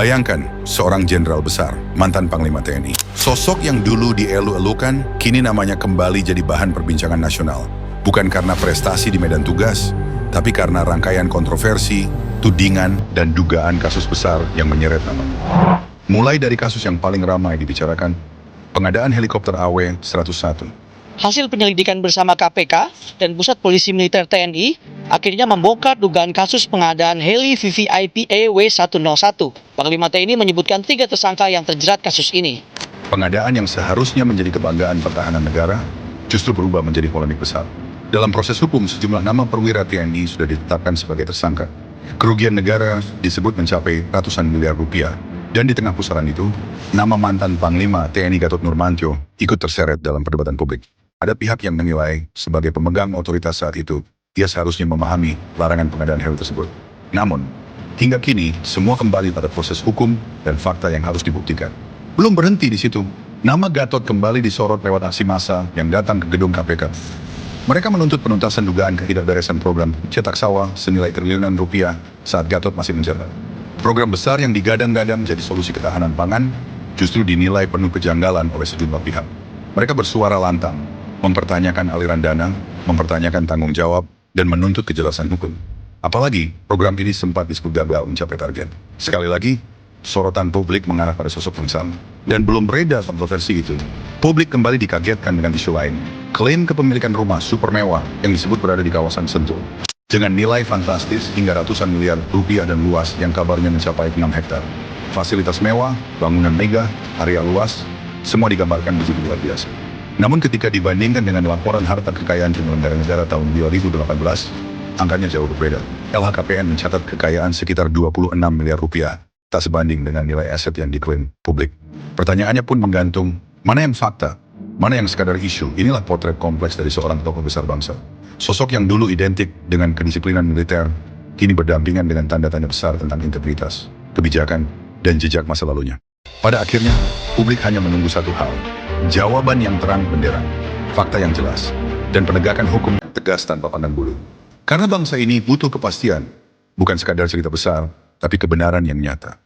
Bayangkan, seorang jenderal besar, mantan Panglima TNI. Sosok yang dulu dielu-elukan, kini namanya kembali jadi bahan perbincangan nasional. Bukan karena prestasi di medan tugas, tapi karena rangkaian kontroversi, tudingan, dan dugaan kasus besar yang menyeret namanya. Mulai dari kasus yang paling ramai dibicarakan, pengadaan helikopter AW101. Hasil penyelidikan bersama KPK dan Pusat Polisi Militer TNI akhirnya membongkar dugaan kasus pengadaan heli VVIP EW101. Panglima TNI menyebutkan 3 tersangka yang terjerat kasus ini. Pengadaan yang seharusnya menjadi kebanggaan pertahanan negara justru berubah menjadi polemik besar. Dalam proses hukum, sejumlah nama perwira TNI sudah ditetapkan sebagai tersangka. Kerugian negara disebut mencapai ratusan miliar rupiah. Dan di tengah pusaran itu, nama mantan Panglima TNI Gatot Nurmantio ikut terseret dalam perdebatan publik. Ada pihak yang menilai, sebagai pemegang otoritas saat itu, dia seharusnya memahami larangan pengadaan heli tersebut. Namun, hingga kini, semua kembali pada proses hukum dan fakta yang harus dibuktikan. Belum berhenti di situ, nama Gatot kembali disorot lewat aksi massa yang datang ke gedung KPK. Mereka menuntut penuntasan dugaan ketidakberesan program cetak sawah senilai triliunan rupiah saat Gatot masih menjabat. Program besar yang digadang-gadang jadi solusi ketahanan pangan justru dinilai penuh kejanggalan oleh sejumlah pihak. Mereka bersuara lantang, mempertanyakan aliran dana, mempertanyakan tanggung jawab, dan menuntut kejelasan hukum. Apalagi, program ini sempat disebut gagal mencapai target. Sekali lagi, sorotan publik mengarah pada sosok yang sama. Dan belum reda kontroversi itu, publik kembali dikagetkan dengan isu lain. Klaim kepemilikan rumah super mewah yang disebut berada di kawasan Sentul. Dengan nilai fantastis hingga ratusan miliar rupiah dan luas yang kabarnya mencapai 6 hektar. Fasilitas mewah, bangunan megah, area luas, semua digambarkan begitu luar biasa. Namun ketika dibandingkan dengan laporan harta kekayaan penyelenggara negara tahun 2018, angkanya jauh berbeda. LHKPN mencatat kekayaan sekitar 26 miliar rupiah, tak sebanding dengan nilai aset yang diklaim publik. Pertanyaannya pun menggantung, mana yang fakta, mana yang sekadar isu. Inilah potret kompleks dari seorang tokoh besar bangsa. Sosok yang dulu identik dengan kedisiplinan militer, kini berdampingan dengan tanda-tanda besar tentang integritas, kebijakan, dan jejak masa lalunya. Pada akhirnya, publik hanya menunggu satu hal, jawaban yang terang benderang, fakta yang jelas, dan penegakan hukum yang tegas tanpa pandang bulu. Karena bangsa ini butuh kepastian, bukan sekadar cerita besar, tapi kebenaran yang nyata.